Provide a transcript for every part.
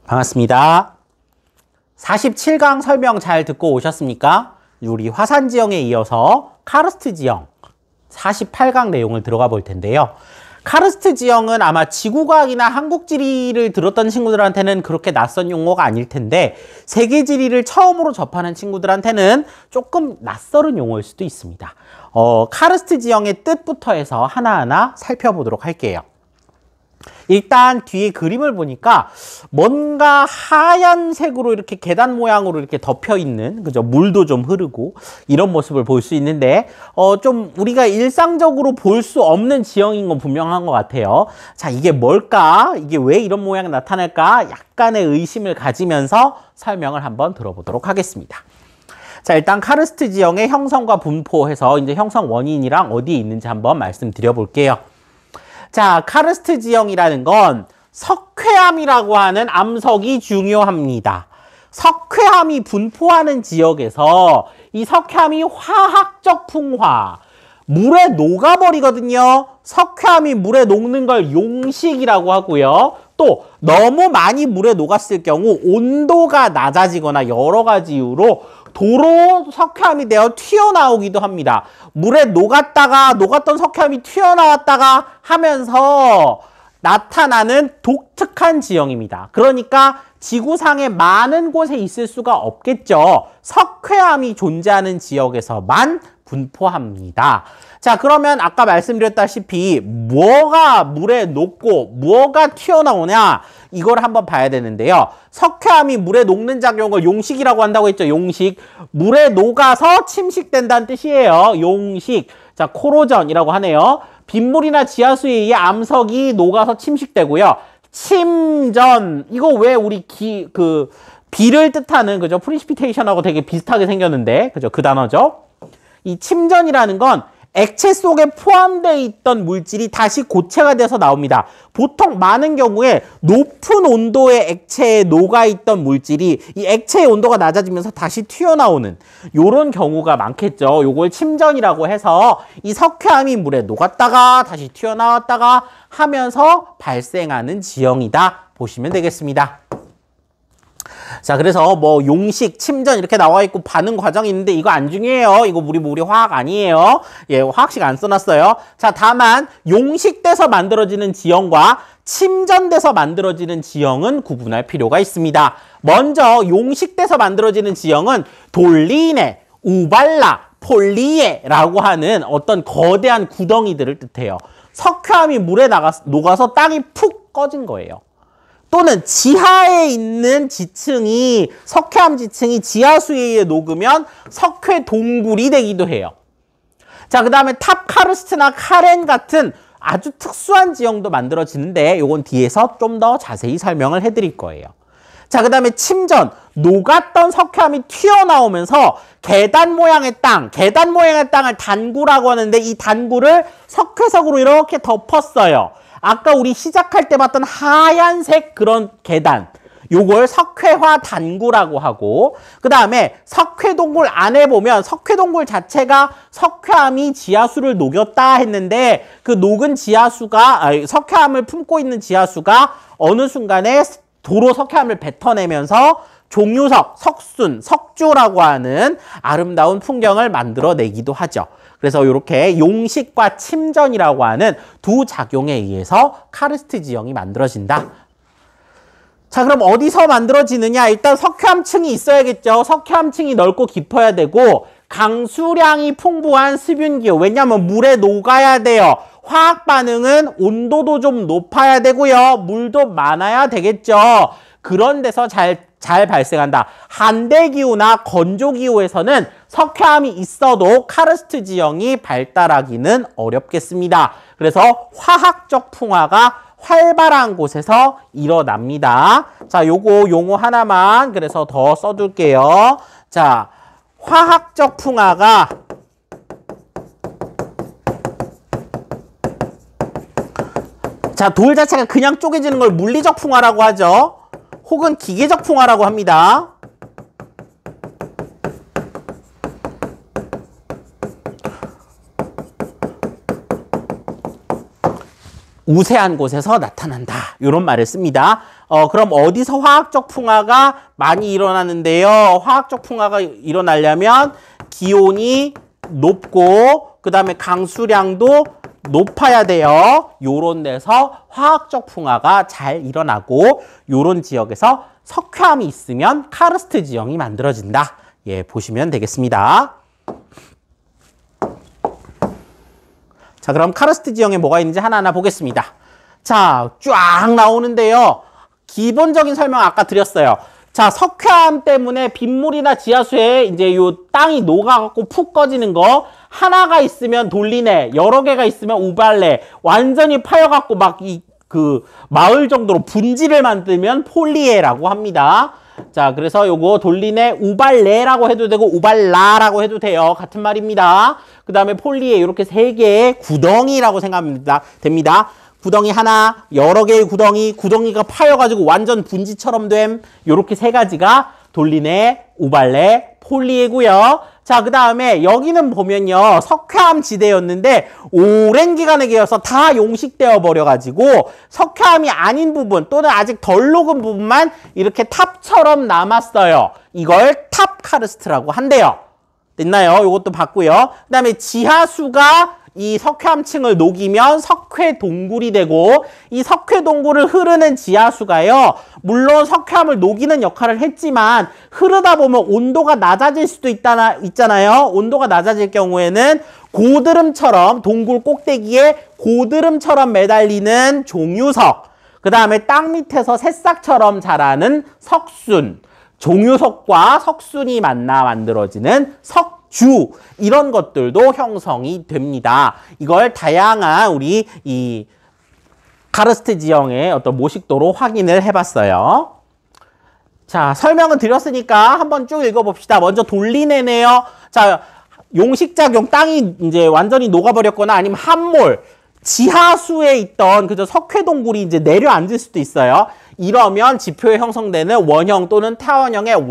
반갑습니다. 47강 설명 잘 듣고 오셨습니까? 우리 화산 지형에 이어서 카르스트 지형 48강 내용을 들어가 볼 텐데요. 카르스트 지형은 아마 지구과학이나 한국지리를 들었던 친구들한테는 그렇게 낯선 용어가 아닐 텐데 세계지리를 처음으로 접하는 친구들한테는 조금 낯설은 용어일 수도 있습니다. 카르스트 지형의 뜻부터 해서 하나하나 살펴보도록 할게요. 일단 뒤에 그림을 보니까 뭔가 하얀색으로 이렇게 계단 모양으로 이렇게 덮여 있는, 그죠? 물도 좀 흐르고 이런 모습을 볼 수 있는데 좀 우리가 일상적으로 볼 수 없는 지형인 건 분명한 것 같아요. 자, 이게 뭘까? 이게 왜 이런 모양이 나타날까? 약간의 의심을 가지면서 설명을 한번 들어보도록 하겠습니다. 자, 일단 카르스트 지형의 형성과 분포해서 이제 형성 원인이랑 어디에 있는지 한번 말씀드려 볼게요. 자, 카르스트 지형이라는 건 석회암이라고 하는 암석이 중요합니다. 석회암이 분포하는 지역에서 이 석회암이 화학적 풍화, 물에 녹아버리거든요. 석회암이 물에 녹는 걸 용식이라고 하고요. 또 너무 많이 물에 녹았을 경우 온도가 낮아지거나 여러 가지 이유로 도로 석회암이 되어 튀어나오기도 합니다. 물에 녹았던 석회암이 튀어나왔다가 하면서 나타나는 독특한 지형입니다. 그러니까 지구상의 많은 곳에 있을 수가 없겠죠. 석회암이 존재하는 지역에서만 분포합니다. 자, 그러면 아까 말씀드렸다시피 뭐가 물에 녹고 뭐가 튀어나오냐, 이걸 한번 봐야 되는데요. 석회암이 물에 녹는 작용을 용식이라고 한다고 했죠. 용식. 물에 녹아서 침식된다는 뜻이에요. 용식. 자, 코로전이라고 하네요. 빗물이나 지하수에 의해 암석이 녹아서 침식되고요. 침전. 이거 왜 우리 비를 뜻하는, 그죠? 프리시피테이션하고 되게 비슷하게 생겼는데, 그죠? 그 단어죠. 이 침전이라는 건 액체 속에 포함되어 있던 물질이 다시 고체가 돼서 나옵니다. 보통 많은 경우에 높은 온도의 액체에 녹아있던 물질이 이 액체의 온도가 낮아지면서 다시 튀어나오는 이런 경우가 많겠죠. 요걸 침전이라고 해서 이 석회암이 물에 녹았다가 다시 튀어나왔다가 하면서 발생하는 지형이다 보시면 되겠습니다. 자, 그래서 뭐 용식, 침전 이렇게 나와 있고 반응 과정이 있는데 이거 안 중요해요. 이거 우리 화학 아니에요. 예, 화학식 안 써놨어요. 자, 다만 용식돼서 만들어지는 지형과 침전돼서 만들어지는 지형은 구분할 필요가 있습니다. 먼저 용식돼서 만들어지는 지형은 돌리네, 우발라, 폴리에라고 하는 어떤 거대한 구덩이들을 뜻해요. 석회암이 물에 녹아서 땅이 푹 꺼진 거예요. 또는 지하에 있는 지층이, 석회암 지층이 지하수에 의해 녹으면 석회 동굴이 되기도 해요. 자, 그 다음에 탑카르스트나 카렌 같은 아주 특수한 지형도 만들어지는데 요건 뒤에서 좀 더 자세히 설명을 해드릴 거예요. 자, 그 다음에 침전. 녹았던 석회암이 튀어나오면서 계단 모양의 땅을 단구라고 하는데 이 단구를 석회석으로 이렇게 덮었어요. 아까 우리 시작할 때 봤던 하얀색 그런 계단, 요걸 석회화 단구라고 하고, 그 다음에 석회동굴 안에 보면 석회동굴 자체가 석회암이 지하수를 녹였다 했는데 그 녹은 석회암을 품고 있는 지하수가 어느 순간에 도로 석회암을 뱉어내면서 종유석, 석순, 석주라고 하는 아름다운 풍경을 만들어내기도 하죠. 그래서 이렇게 용식과 침전이라고 하는 두 작용에 의해서 카르스트 지형이 만들어진다. 자, 그럼 어디서 만들어지느냐? 일단 석회암층이 있어야겠죠. 석회암층이 넓고 깊어야 되고 강수량이 풍부한 수분기후. 왜냐하면 물에 녹아야 돼요. 화학 반응은 온도도 좀 높아야 되고요. 물도 많아야 되겠죠. 그런 데서 잘 발생한다. 한대기후나 건조기후에서는 석회암이 있어도 카르스트 지형이 발달하기는 어렵겠습니다. 그래서 화학적 풍화가 활발한 곳에서 일어납니다. 자, 요거 용어 하나만 그래서 더 써둘게요. 자, 화학적 풍화가 돌 자체가 그냥 쪼개지는 걸 물리적 풍화라고 하죠. 혹은 기계적 풍화라고 합니다. 우세한 곳에서 나타난다. 이런 말을 씁니다. 그럼 어디서 화학적 풍화가 많이 일어나는데요? 화학적 풍화가 일어나려면 기온이 높고 그 다음에 강수량도 높아야 돼요. 요런 데서 화학적 풍화가 잘 일어나고 요런 지역에서 석회암이 있으면 카르스트 지형이 만들어진다. 예, 보시면 되겠습니다. 자, 그럼 카르스트 지형에 뭐가 있는지 하나하나 보겠습니다. 자, 쫙 나오는데요. 기본적인 설명 아까 드렸어요. 자, 석회암 때문에 빗물이나 지하수에 이제 요 땅이 녹아갖고 푹 꺼지는 거 하나가 있으면 돌리네, 여러 개가 있으면 우발레, 완전히 파여갖고 막 그 마을 정도로 분지를 만들면 폴리에라고 합니다. 자, 그래서 요거 돌리네 우발레라고 해도 되고 우발라라고 해도 돼요. 같은 말입니다. 그 다음에 폴리에 이렇게 세 개의 구덩이라고 생각하면 됩니다. 구덩이 하나, 여러 개의 구덩이가 파여가지고 완전 분지처럼 됨. 요렇게 세 가지가 돌리네, 우발레, 폴리에고요. 자, 그 다음에 여기는 보면요, 석회암 지대였는데 오랜 기간에 걸쳐서 다 용식되어 버려가지고 석회암이 아닌 부분 또는 아직 덜 녹은 부분만 이렇게 탑처럼 남았어요. 이걸 탑 카르스트라고 한대요. 됐나요? 이것도 봤고요. 그 다음에 지하수가 이 석회암층을 녹이면 석회동굴이 되고, 이 석회동굴을 흐르는 지하수가요, 물론 석회암을 녹이는 역할을 했지만 흐르다 보면 온도가 낮아질 수도 있잖아요. 온도가 낮아질 경우에는 고드름처럼 동굴 꼭대기에 고드름처럼 매달리는 종유석, 그 다음에 땅 밑에서 새싹처럼 자라는 석순, 종유석과 석순이 만나 만들어지는 석주, 이런 것들도 형성이 됩니다. 이걸 다양한 우리 이 카르스트 지형의 어떤 모식도로 확인을 해봤어요. 자, 설명은 드렸으니까 한번 쭉 읽어봅시다. 먼저 돌리네네요. 자, 용식작용, 땅이 이제 완전히 녹아버렸거나 아니면 함몰, 지하수에 있던 그저 석회동굴이 이제 내려앉을 수도 있어요. 이러면 지표에 형성되는 원형 또는 타원형의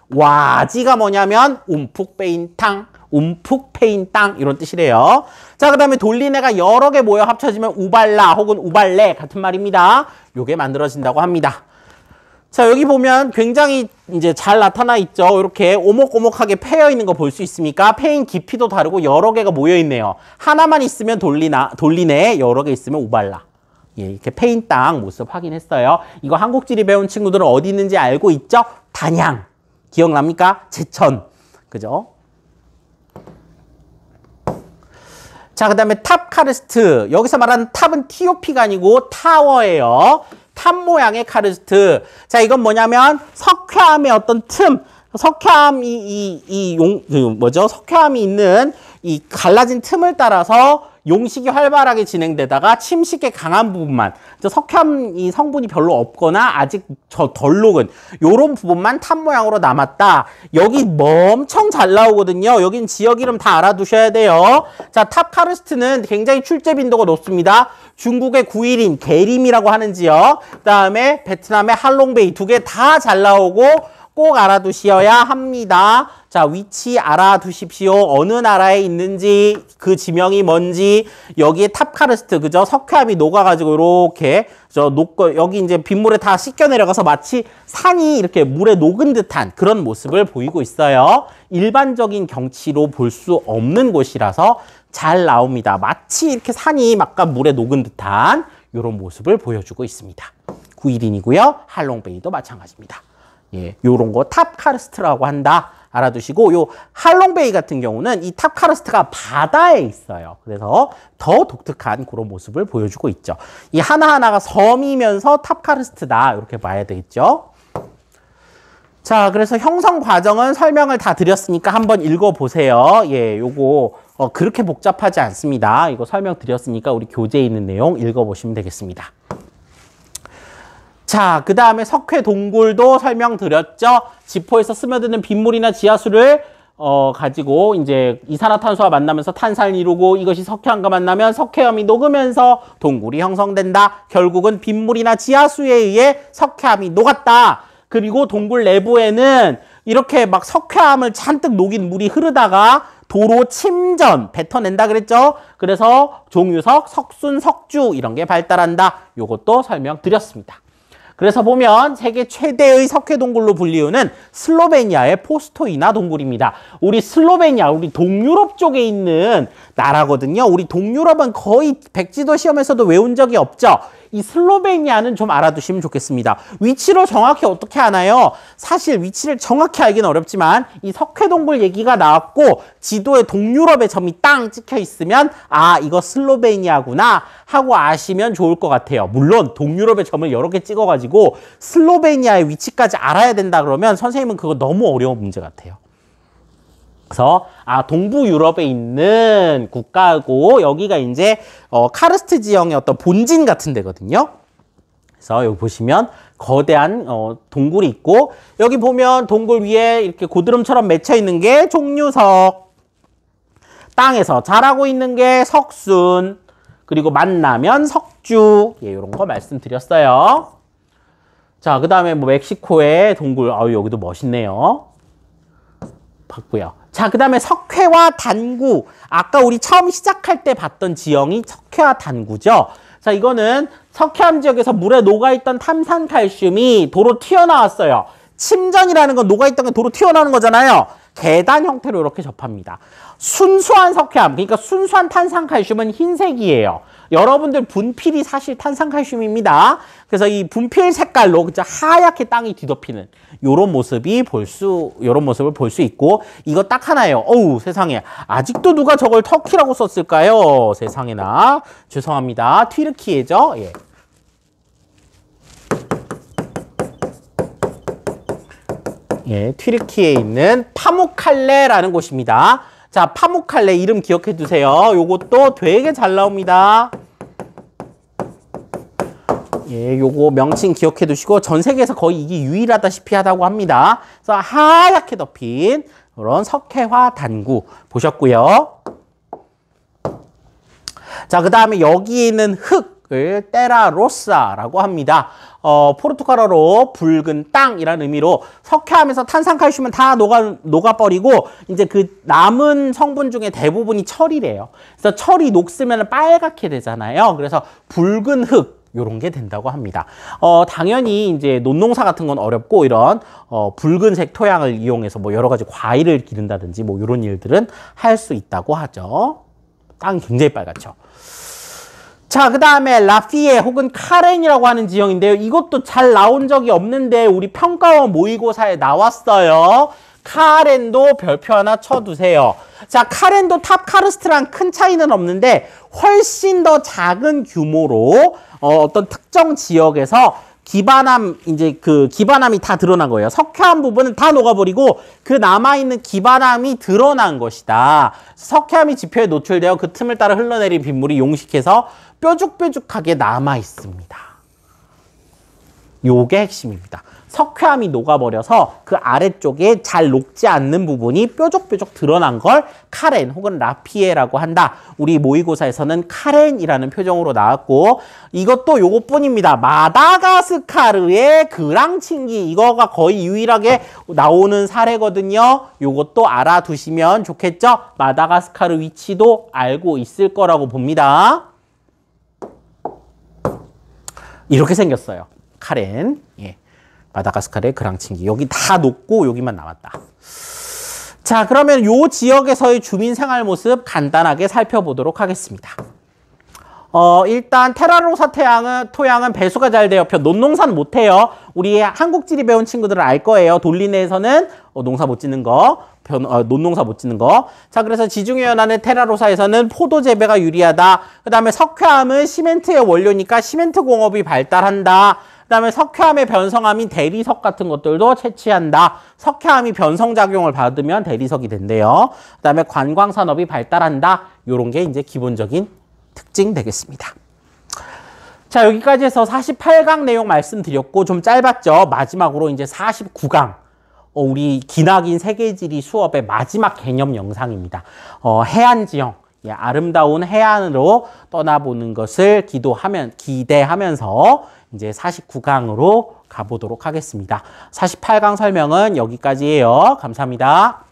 와지가 뭐냐면 움푹 패인 땅 이런 뜻이래요. 자, 그 다음에 돌리네가 여러 개 모여 합쳐지면 우발라 혹은 우발레 같은 말입니다. 요게 만들어진다고 합니다. 자, 여기 보면 굉장히 이제 잘 나타나 있죠. 이렇게 오목오목하게 패여 있는 거 볼 수 있습니까? 패인 깊이도 다르고 여러 개가 모여 있네요. 하나만 있으면 돌리네, 여러 개 있으면 우발라. 예, 이렇게 패인 땅 모습 확인했어요. 이거 한국지리 배운 친구들은 어디 있는지 알고 있죠? 단양. 기억납니까? 제천. 그죠? 자, 그 다음에 탑 카르스트. 여기서 말하는 탑은 TOP가 아니고 타워예요. 탑 모양의 카르스트. 자, 이건 뭐냐면 석회암의 어떤 틈, 석회암이 석회암이 있는 이 갈라진 틈을 따라서 용식이 활발하게 진행되다가 침식에 강한 부분만, 석회암 이 성분이 별로 없거나 아직 덜 녹은 요런 부분만 탑 모양으로 남았다. 여기 엄청 잘 나오거든요. 여긴 지역 이름 다 알아두셔야 돼요. 자, 탑 카르스트는 굉장히 출제 빈도가 높습니다. 중국의 구일인 게림이라고 하는 지역, 그 다음에 베트남의 할롱베이, 두 개 다 잘 나오고 꼭 알아두셔야 합니다. 자, 위치 알아두십시오. 어느 나라에 있는지, 그 지명이 뭔지, 여기에 탑 카르스트, 그죠? 석회암이 녹아가지고 이렇게 여기 이제 빗물에 다 씻겨 내려가서 마치 산이 이렇게 물에 녹은 듯한 그런 모습을 보이고 있어요. 일반적인 경치로 볼 수 없는 곳이라서 잘 나옵니다. 마치 이렇게 산이 막 물에 녹은 듯한 이런 모습을 보여주고 있습니다. 구일인이고요. 할롱베이도 마찬가지입니다. 예, 요런 거 탑 카르스트라고 한다. 알아두시고, 요 할롱베이 같은 경우는 이 탑 카르스트가 바다에 있어요. 그래서 더 독특한 그런 모습을 보여주고 있죠. 이 하나하나가 섬이면서 탑 카르스트다. 이렇게 봐야 되겠죠. 자, 그래서 형성 과정은 설명을 다 드렸으니까 한번 읽어보세요. 예, 요거 그렇게 복잡하지 않습니다. 이거 설명드렸으니까 우리 교재에 있는 내용 읽어보시면 되겠습니다. 자, 그 다음에 석회동굴도 설명드렸죠. 지포에서 스며드는 빗물이나 지하수를 가지고 이제 이산화탄소와 만나면서 탄산을 이루고, 이것이 석회암과 만나면 석회암이 녹으면서 동굴이 형성된다. 결국은 빗물이나 지하수에 의해 석회암이 녹았다. 그리고 동굴 내부에는 이렇게 막 석회암을 잔뜩 녹인 물이 흐르다가 도로 침전 뱉어낸다 그랬죠? 그래서 종유석, 석순, 석주 이런 게 발달한다. 요것도 설명드렸습니다. 그래서 보면 세계 최대의 석회 동굴로 불리우는 슬로베니아의 포스토이나 동굴입니다. 우리 슬로베니아, 우리 동유럽 쪽에 있는 나라거든요. 우리 동유럽은 거의 백지도 시험에서도 외운 적이 없죠. 이 슬로베니아는 좀 알아두시면 좋겠습니다. 위치를 정확히 어떻게 아나요? 사실 위치를 정확히 알기는 어렵지만 이 석회동굴 얘기가 나왔고 지도에 동유럽의 점이 땅 찍혀 있으면 아, 이거 슬로베니아구나 하고 아시면 좋을 것 같아요. 물론 동유럽의 점을 여러 개 찍어가지고 슬로베니아의 위치까지 알아야 된다 그러면 선생님은 그거 너무 어려운 문제 같아요. 그래서 동부 유럽에 있는 국가고 여기가 이제 카르스트 지형의 어떤 본진 같은 데거든요. 그래서 여기 보시면 거대한 동굴이 있고 여기 보면 동굴 위에 이렇게 고드름처럼 맺혀 있는 게 종유석, 땅에서 자라고 있는 게 석순, 그리고 만나면 석주, 예, 이런 거 말씀드렸어요. 자, 그 다음에 뭐 멕시코의 동굴, 여기도 멋있네요. 봤고요. 자, 그 다음에 석회와 단구. 아까 우리 처음 시작할 때 봤던 지형이 석회와 단구죠. 자, 이거는 석회암 지역에서 물에 녹아있던 탄산칼슘이 도로 튀어나왔어요. 침전이라는 건 녹아있던 게 도로 튀어나오는 거잖아요. 계단 형태로 이렇게 접합니다. 순수한 석회암, 그러니까 순수한 탄산칼슘은 흰색이에요. 여러분들 분필이 사실 탄산칼슘입니다. 그래서 이 분필 색깔로 그죠? 하얗게 땅이 뒤덮이는 요런 모습을 볼 수 있고 이거 딱 하나예요. 어우, 세상에. 아직도 누가 저걸 터키라고 썼을까요? 세상에나. 죄송합니다. 튀르키예죠? 예. 예, 튀르키에 있는 파무칼레라는 곳입니다. 자, 파무칼레 이름 기억해 두세요. 요것도 되게 잘 나옵니다. 예, 요거 명칭 기억해 두시고 전 세계에서 거의 이게 유일하다시피 하다고 합니다. 그래서 하얗게 덮인 이런 석회화 단구 보셨고요. 자, 그 다음에 여기 있는 흙을 테라로사라고 합니다. 포르투갈어로 붉은 땅이라는 의미로 석회암에서 탄산칼슘은 다 녹아버리고 이제 그 남은 성분 중에 대부분이 철이래요. 그래서 철이 녹으면 빨갛게 되잖아요. 그래서 붉은 흙 요런 게 된다고 합니다. 당연히 이제 논농사 같은 건 어렵고 이런 붉은색 토양을 이용해서 뭐 여러 가지 과일을 기른다든지 뭐 이런 일들은 할 수 있다고 하죠. 땅이 굉장히 빨갛죠. 자, 그 다음에 라피에 혹은 카렌이라고 하는 지형인데요. 이것도 잘 나온 적이 없는데 우리 평가원 모의고사에 나왔어요. 카렌도 별표 하나 쳐두세요. 자, 카렌도 탑 카르스트랑 큰 차이는 없는데 훨씬 더 작은 규모로 어떤 특정 지역에서 기반암, 이제 그 기반암이 다 드러난 거예요. 석회암 부분은 다 녹아버리고 그 남아있는 기반암이 드러난 것이다. 석회암이 지표에 노출되어 그 틈을 따라 흘러내린 빗물이 용식해서 뾰족뾰족하게 남아있습니다. 요게 핵심입니다. 석회암이 녹아버려서 그 아래쪽에 잘 녹지 않는 부분이 뾰족뾰족 드러난 걸 카렌 혹은 라피에라고 한다. 우리 모의고사에서는 카렌이라는 표정으로 나왔고 이것도 요것뿐입니다. 마다가스카르의 그랑칭기 이거가 거의 유일하게 나오는 사례거든요. 요것도 알아두시면 좋겠죠. 마다가스카르 위치도 알고 있을 거라고 봅니다. 이렇게 생겼어요. 카렌. 예. 마다가스카르의 그랑칭기. 여기 다 녹고 여기만 남았다. 자, 그러면 요 지역에서의 주민 생활 모습 간단하게 살펴보도록 하겠습니다. 일단 테라로사 토양은 배수가 잘 되어 논농사는 못해요. 우리 한국지리 배운 친구들은 알 거예요. 돌리네에서는 농사 못 짓는 거, 논농사 못 짓는 거. 자, 그래서 지중해연안의 테라로사에서는 포도 재배가 유리하다. 그 다음에 석회암은 시멘트의 원료니까 시멘트 공업이 발달한다. 그 다음에 석회암의 변성암인 대리석 같은 것들도 채취한다. 석회암이 변성작용을 받으면 대리석이 된대요. 그 다음에 관광산업이 발달한다. 요런 게 이제 기본적인 특징 되겠습니다. 자, 여기까지 해서 48강 내용 말씀드렸고 좀 짧았죠. 마지막으로 이제 49강. 우리 기나긴 세계지리 수업의 마지막 개념 영상입니다. 해안지형. 예, 아름다운 해안으로 떠나보는 것을 기대하면서 이제 49강으로 가보도록 하겠습니다. 48강 설명은 여기까지예요. 감사합니다.